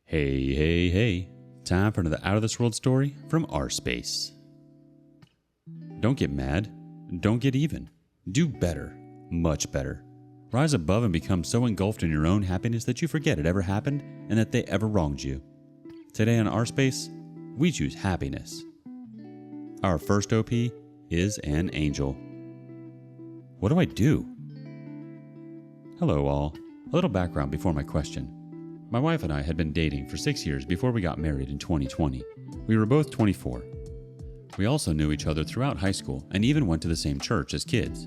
Hey, hey, hey. Time for another Out of This World story from rSpace. Don't get mad. Don't get even. Do better. Much better. Rise above and become so engulfed in your own happiness that you forget it ever happened and that they ever wronged you. Today on rSpace, we choose happiness. Our first OP is an angel. What do I do? Hello all. A little background before my question. My wife and I had been dating for 6 years before we got married in 2020. We were both 24. We also knew each other throughout high school and even went to the same church as kids.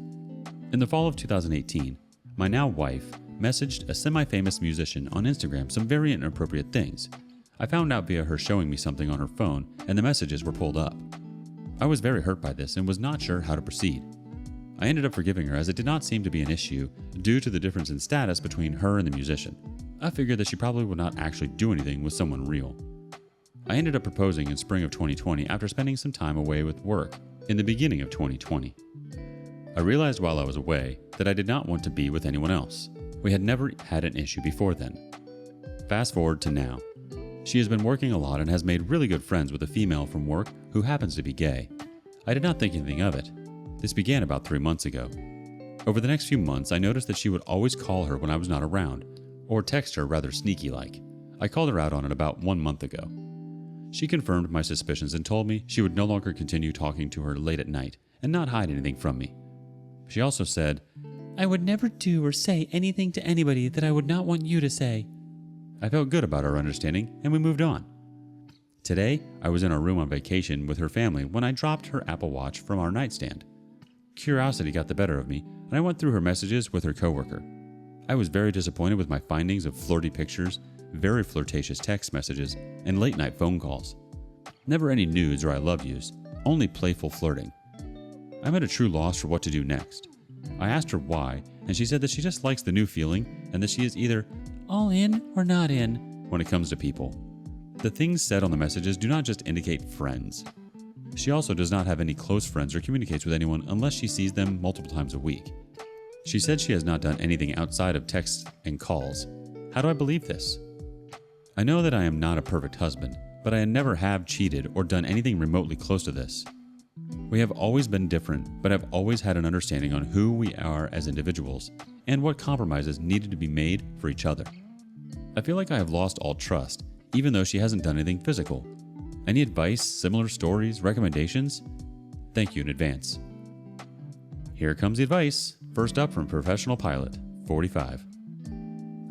In the fall of 2018, my now wife messaged a semi-famous musician on Instagram some very inappropriate things. I found out via her showing me something on her phone, and the messages were pulled up. I was very hurt by this and was not sure how to proceed. I ended up forgiving her as it did not seem to be an issue due to the difference in status between her and the musician. I figured that she probably would not actually do anything with someone real. I ended up proposing in spring of 2020 after spending some time away with work in the beginning of 2020. I realized while I was away that I did not want to be with anyone else. We had never had an issue before then. Fast forward to now. She has been working a lot and has made really good friends with a female from work who happens to be gay. I did not think anything of it. This began about 3 months ago. Over the next few months, I noticed that she would always call her when I was not around, or text her rather sneaky-like. I called her out on it about 1 month ago. She confirmed my suspicions and told me she would no longer continue talking to her late at night and not hide anything from me. She also said, "I would never do or say anything to anybody that I would not want you to say." I felt good about our understanding and we moved on. Today, I was in our room on vacation with her family when I dropped her Apple Watch from our nightstand. Curiosity got the better of me and I went through her messages with her coworker. I was very disappointed with my findings of flirty pictures, very flirtatious text messages, and late-night phone calls. Never any nudes or I love yous, only playful flirting. I'm at a true loss for what to do next. I asked her why, and she said that she just likes the new feeling and that she is either all in or not in when it comes to people. The things said on the messages do not just indicate friends. She also does not have any close friends or communicates with anyone unless she sees them multiple times a week. She said she has not done anything outside of texts and calls. How do I believe this? I know that I am not a perfect husband, but I never have cheated or done anything remotely close to this. We have always been different, but have always had an understanding on who we are as individuals and what compromises needed to be made for each other. I feel like I have lost all trust, even though she hasn't done anything physical. Any advice, similar stories, recommendations? Thank you in advance. Here comes the advice. First up from Professional Pilot, 45.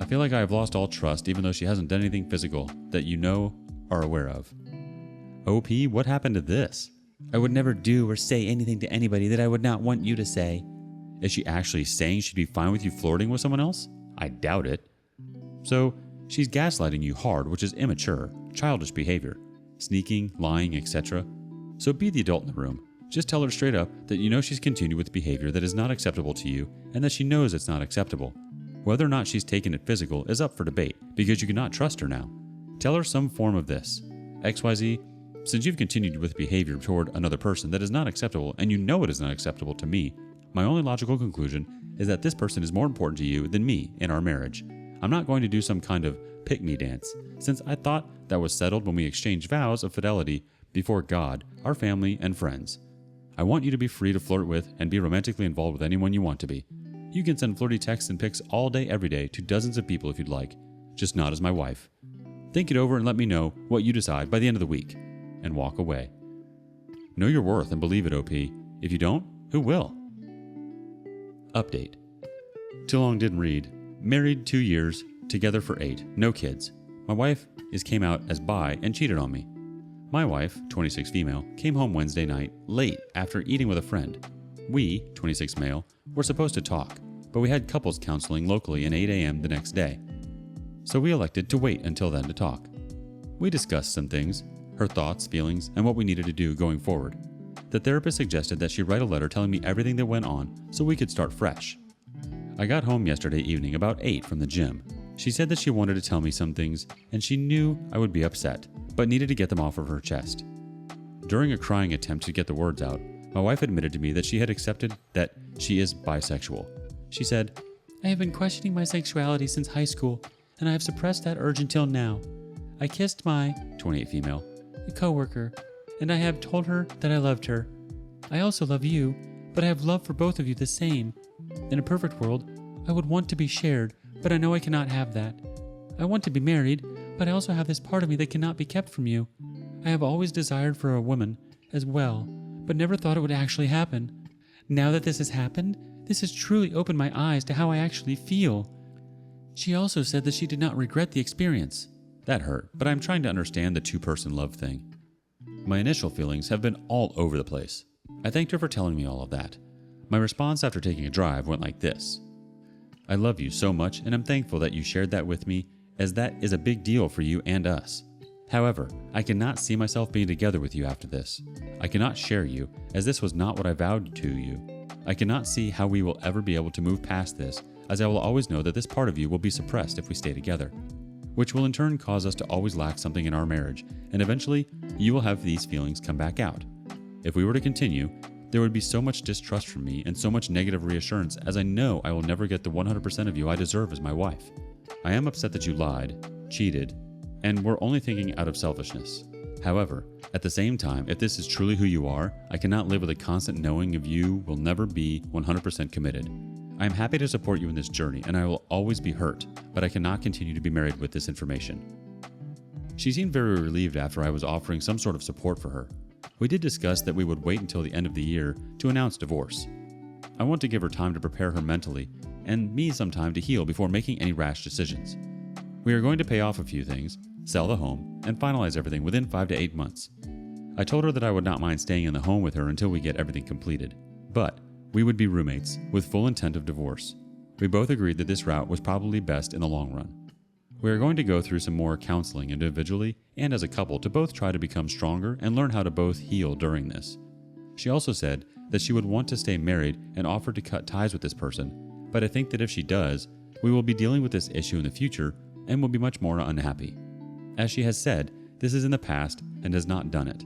I feel like I have lost all trust even though she hasn't done anything physical that you know are aware of. OP, what happened to this? I would never do or say anything to anybody that I would not want you to say. Is she actually saying she'd be fine with you flirting with someone else? I doubt it. So, she's gaslighting you hard, which is immature, childish behavior, sneaking, lying, etc. So be the adult in the room. Just tell her straight up that you know she's continued with behavior that is not acceptable to you and that she knows it's not acceptable. Whether or not she's taken it physical is up for debate because you cannot trust her now. Tell her some form of this. XYZ, since you've continued with behavior toward another person that is not acceptable and you know it is not acceptable to me, my only logical conclusion is that this person is more important to you than me in our marriage. I'm not going to do some kind of pick-me dance, since I thought that was settled when we exchanged vows of fidelity before God, our family, and friends. I want you to be free to flirt with and be romantically involved with anyone you want to be. You can send flirty texts and pics all day, every day to dozens of people if you'd like, just not as my wife. Think it over and let me know what you decide by the end of the week, and walk away. Know your worth and believe it, OP. If you don't, who will? Update. Too long didn't read. Married 2 years, together for 8, no kids. My wife came out as bi and cheated on me. My wife, 26 female, came home Wednesday night late after eating with a friend. We, 26 male, were supposed to talk, but we had couples counseling locally at 8 a.m. the next day. So we elected to wait until then to talk. We discussed some things, her thoughts, feelings, and what we needed to do going forward. The therapist suggested that she write a letter telling me everything that went on so we could start fresh. I got home yesterday evening about 8 from the gym. She said that she wanted to tell me some things and she knew I would be upset, but needed to get them off of her chest. During a crying attempt to get the words out, my wife admitted to me that she had accepted that she is bisexual. She said, "I have been questioning my sexuality since high school, and I have suppressed that urge until now. I kissed my 28 female coworker, and I have told her that I loved her. I also love you, but I have love for both of you the same. In a perfect world, I would want to be shared, but I know I cannot have that. I want to be married, but I also have this part of me that cannot be kept from you. I have always desired for a woman as well, but never thought it would actually happen. Now that this has happened, this has truly opened my eyes to how I actually feel. She also said that she did not regret the experience. That hurt, but I'm trying to understand the two-person love thing. My initial feelings have been all over the place. I thanked her for telling me all of that. My response after taking a drive went like this. I love you so much, and I'm thankful that you shared that with me, as that is a big deal for you and us. However, I cannot see myself being together with you after this. I cannot share you, as this was not what I vowed to you. I cannot see how we will ever be able to move past this, as I will always know that this part of you will be suppressed if we stay together, which will in turn cause us to always lack something in our marriage, and eventually, you will have these feelings come back out. If we were to continue, there would be so much distrust from me and so much negative reassurance, as I know I will never get the 100% of you I deserve as my wife. I am upset that you lied, cheated, and were only thinking out of selfishness. However, at the same time, if this is truly who you are, I cannot live with a constant knowing of you will never be 100% committed. I am happy to support you in this journey, and I will always be hurt, but I cannot continue to be married with this information. She seemed very relieved after I was offering some sort of support for her. We did discuss that we would wait until the end of the year to announce divorce. I want to give her time to prepare her mentally, and me some time to heal before making any rash decisions. We are going to pay off a few things, sell the home, and finalize everything within 5 to 8 months. I told her that I would not mind staying in the home with her until we get everything completed, but we would be roommates with full intent of divorce. We both agreed that this route was probably best in the long run. We are going to go through some more counseling individually and as a couple to both try to become stronger and learn how to both heal during this. She also said that she would want to stay married and offered to cut ties with this person, but I think that if she does, we will be dealing with this issue in the future and will be much more unhappy. As she has said, this is in the past and has not done it.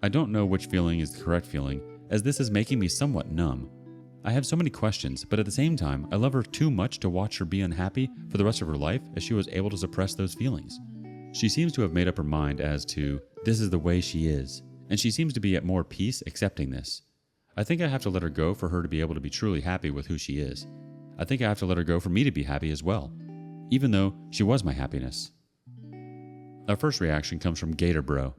I don't know which feeling is the correct feeling, as this is making me somewhat numb. I have so many questions, but at the same time, I love her too much to watch her be unhappy for the rest of her life as she was able to suppress those feelings. She seems to have made up her mind as to, this is the way she is, and she seems to be at more peace accepting this. I think I have to let her go for her to be able to be truly happy with who she is. I think I have to let her go for me to be happy as well, even though she was my happiness. Our first reaction comes from Gator Bro.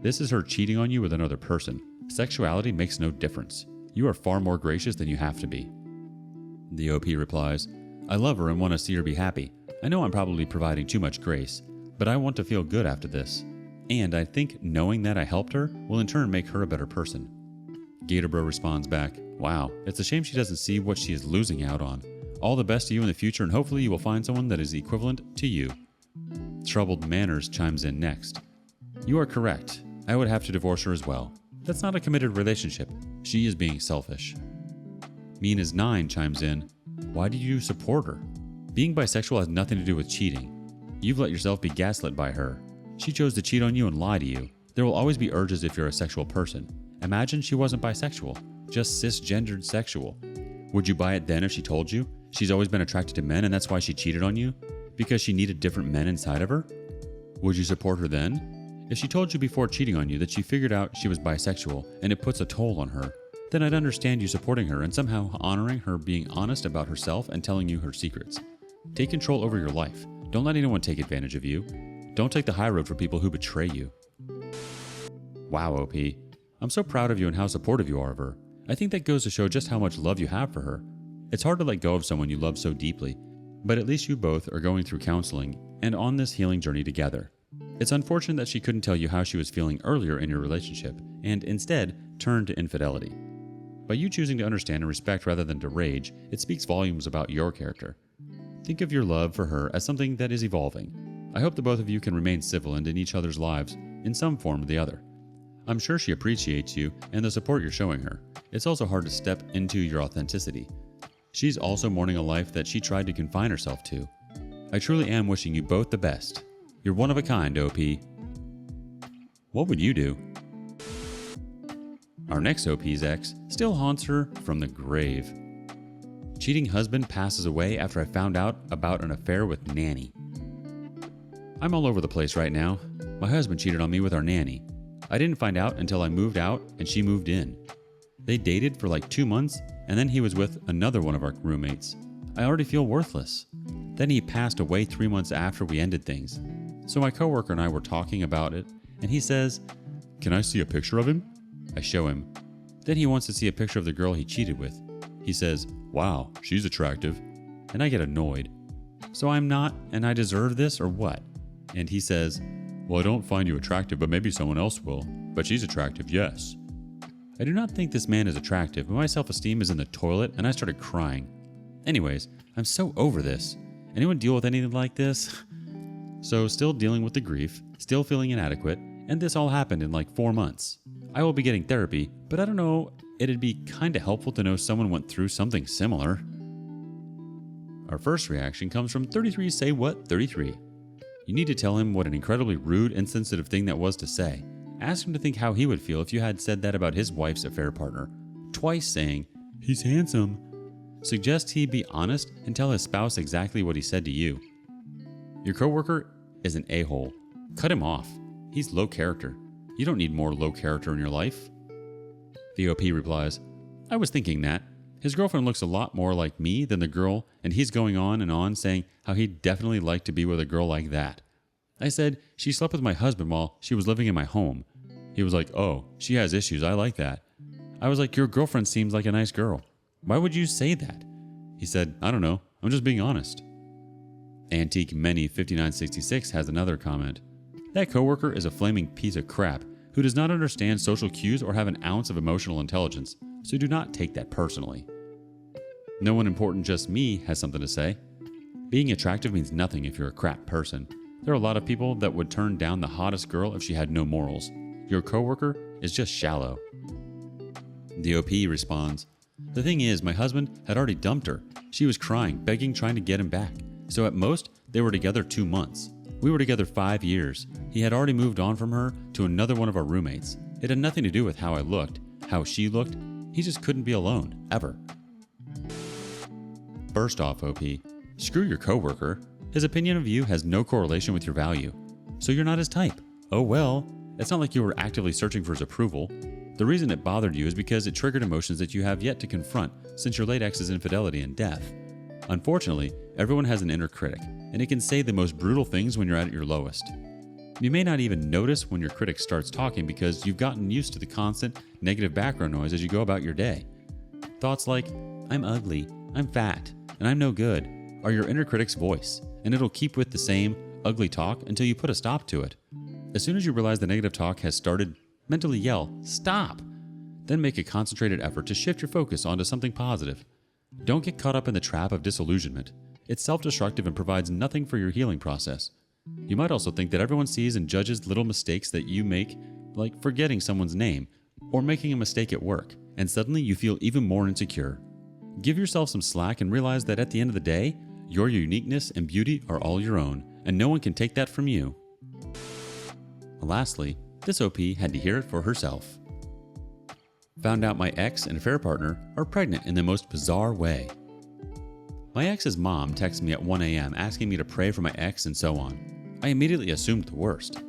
This is her cheating on you with another person. Sexuality makes no difference. You are far more gracious than you have to be. The OP replies, I love her and want to see her be happy. I know I'm probably providing too much grace, but I want to feel good after this. And I think knowing that I helped her will in turn make her a better person. Gatorbro responds back, wow, it's a shame she doesn't see what she is losing out on. All the best to you in the future, and hopefully you will find someone that is equivalent to you. Troubled Manners chimes in next. You are correct. I would have to divorce her as well. That's not a committed relationship. She is being selfish. Mean9 chimes in. Why do you support her? Being bisexual has nothing to do with cheating. You've let yourself be gaslit by her. She chose to cheat on you and lie to you. There will always be urges if you're a sexual person. Imagine she wasn't bisexual, just cisgendered sexual. Would you buy it then if she told you? She's always been attracted to men and that's why she cheated on you? Because she needed different men inside of her? Would you support her then? If she told you before cheating on you that she figured out she was bisexual and it puts a toll on her, then I'd understand you supporting her and somehow honoring her being honest about herself and telling you her secrets. Take control over your life. Don't let anyone take advantage of you. Don't take the high road for people who betray you. Wow, OP. I'm so proud of you and how supportive you are of her. I think that goes to show just how much love you have for her. It's hard to let go of someone you love so deeply, but at least you both are going through counseling and on this healing journey together. It's unfortunate that she couldn't tell you how she was feeling earlier in your relationship and instead turned to infidelity. By you choosing to understand and respect rather than to rage, it speaks volumes about your character. Think of your love for her as something that is evolving. I hope the both of you can remain civil and in each other's lives in some form or the other. I'm sure she appreciates you and the support you're showing her. It's also hard to step into your authenticity. She's also mourning a life that she tried to confine herself to. I truly am wishing you both the best. You're one of a kind, OP. What would you do? Our next OP's ex still haunts her from the grave. Cheating husband passes away after I found out about an affair with nanny. I'm all over the place right now. My husband cheated on me with our nanny. I didn't find out until I moved out and she moved in. They dated for like 2 months and then he was with another one of our roommates. I already feel worthless. Then he passed away 3 months after we ended things. So my coworker and I were talking about it and he says, "Can I see a picture of him?" I show him. Then he wants to see a picture of the girl he cheated with. He says, "Wow, she's attractive." And I get annoyed. So I'm not, and I deserve this or what? And he says, "Well, I don't find you attractive, but maybe someone else will. But she's attractive, yes." I do not think this man is attractive, but my self-esteem is in the toilet and I started crying. Anyways, I'm so over this. Anyone deal with anything like this? So still dealing with the grief, still feeling inadequate, and this all happened in like 4 months. I will be getting therapy, but I don't know, it'd be kinda helpful to know someone went through something similar. Our first reaction comes from 33 Say What 33. You need to tell him what an incredibly rude, insensitive thing that was to say. Ask him to think how he would feel if you had said that about his wife's affair partner. Twice saying, "He's handsome." Suggest he be honest and tell his spouse exactly what he said to you. Your coworker is an a-hole. Cut him off. He's low character. You don't need more low character in your life. The OP replies, "I was thinking that. His girlfriend looks a lot more like me than the girl, and he's going on and on saying how he'd definitely like to be with a girl like that. I said, she slept with my husband while she was living in my home. He was like, oh, she has issues, I like that. I was like, your girlfriend seems like a nice girl. Why would you say that? He said, I don't know, I'm just being honest. Antique Many 5966 has another comment. That coworker is a flaming piece of crap who does not understand social cues or have an ounce of emotional intelligence, so do not take that personally. No one important, just me, has something to say. Being attractive means nothing if you're a crap person. There are a lot of people that would turn down the hottest girl if she had no morals. Your coworker is just shallow. The OP responds, the thing is, my husband had already dumped her. She was crying, begging, trying to get him back. So at most, they were together 2 months. We were together 5 years. He had already moved on from her to another one of our roommates. It had nothing to do with how I looked, how she looked. He just couldn't be alone, ever. First off, OP, screw your coworker. His opinion of you has no correlation with your value. So you're not his type. Oh well, it's not like you were actively searching for his approval. The reason it bothered you is because it triggered emotions that you have yet to confront since your late ex's infidelity and death. Unfortunately, everyone has an inner critic, and it can say the most brutal things when you're at your lowest. You may not even notice when your critic starts talking because you've gotten used to the constant negative background noise as you go about your day. Thoughts like, I'm ugly, I'm fat, and I'm no good are your inner critic's voice, and it'll keep with the same ugly talk until you put a stop to it. As soon as you realize the negative talk has started, mentally yell, stop! Then make a concentrated effort to shift your focus onto something positive. Don't get caught up in the trap of disillusionment. It's self-destructive and provides nothing for your healing process. You might also think that everyone sees and judges little mistakes that you make, like forgetting someone's name or making a mistake at work, and suddenly you feel even more insecure. Give yourself some slack and realize that at the end of the day, your uniqueness and beauty are all your own, and no one can take that from you. Lastly, this OP had to hear it for herself. Found out my ex and affair partner are pregnant in the most bizarre way. My ex's mom texted me at 1 a.m. asking me to pray for my ex and so on. I immediately assumed the worst.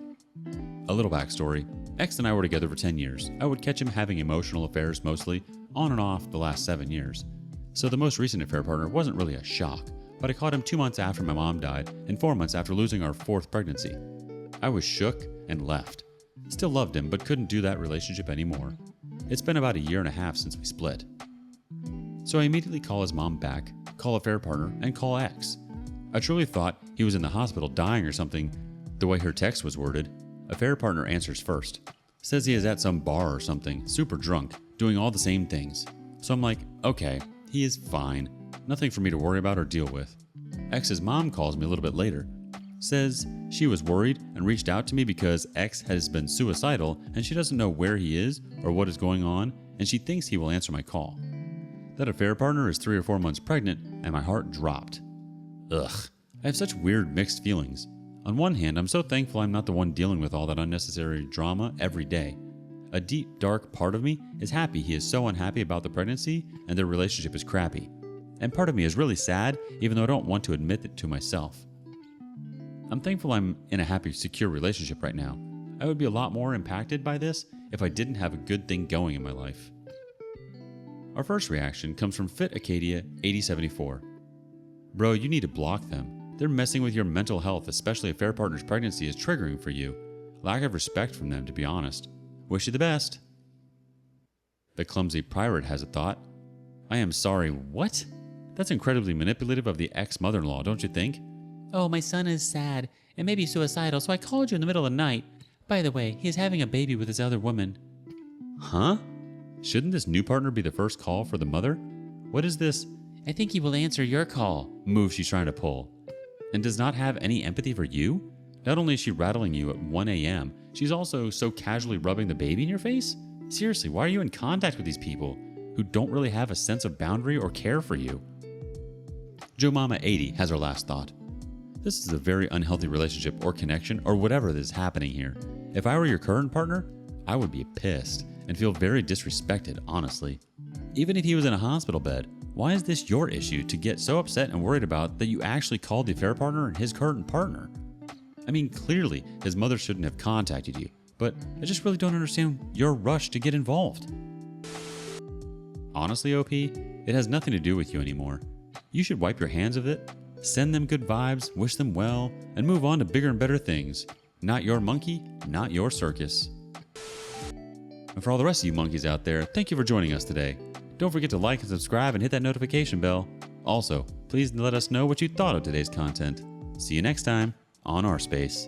A little backstory. Ex and I were together for 10 years. I would catch him having emotional affairs mostly, on and off the last 7 years. So the most recent affair partner wasn't really a shock, but I caught him 2 months after my mom died and 4 months after losing our 4th pregnancy. I was shook and left. Still loved him, but couldn't do that relationship anymore. It's been about 1.5 years since we split. So I immediately call his mom back, call affair partner, and call ex. I truly thought he was in the hospital dying or something, the way her text was worded. Affair partner answers first. Says he is at some bar or something, super drunk, doing all the same things. So I'm like, okay, he is fine. Nothing for me to worry about or deal with. Ex's mom calls me a little bit later. Says she was worried and reached out to me because ex has been suicidal and she doesn't know where he is or what is going on, and she thinks he will answer my call. That affair partner is 3 or 4 months pregnant, and my heart dropped. Ugh, I have such weird mixed feelings. On one hand, I'm so thankful I'm not the one dealing with all that unnecessary drama every day. A deep, dark part of me is happy he is so unhappy about the pregnancy and their relationship is crappy. And part of me is really sad, even though I don't want to admit it to myself. I'm thankful I'm in a happy, secure relationship right now. I would be a lot more impacted by this if I didn't have a good thing going in my life. Our first reaction comes from Fit Acadia 8074. Bro, you need to block them. They're messing with your mental health, especially if their partner's pregnancy is triggering for you. Lack of respect from them, to be honest. Wish you the best. The Clumsy Pirate has a thought. I am sorry, what? That's incredibly manipulative of the ex-mother-in-law, don't you think? Oh, my son is sad and maybe suicidal, so I called you in the middle of the night. By the way, he's having a baby with his other woman. Huh? Shouldn't this new partner be the first call for the mother? What is this I think he will answer your call move she's trying to pull? And does not have any empathy for you? Not only is she rattling you at 1 a.m., she's also so casually rubbing the baby in your face? Seriously, why are you in contact with these people who don't really have a sense of boundary or care for you? Joe Mama 80 has our last thought. This is a very unhealthy relationship or connection or whatever that is happening here. If I were your current partner, I would be pissed and feel very disrespected, honestly. Even if he was in a hospital bed, why is this your issue to get so upset and worried about that you actually called the affair partner and his current partner? I mean, clearly his mother shouldn't have contacted you, but I just really don't understand your rush to get involved. Honestly, OP, it has nothing to do with you anymore. You should wipe your hands of it, send them good vibes, wish them well, and move on to bigger and better things. Not your monkey, not your circus. And for all the rest of you monkeys out there, thank you for joining us today. Don't forget to like and subscribe and hit that notification bell. Also, please let us know what you thought of today's content. See you next time on rSpace.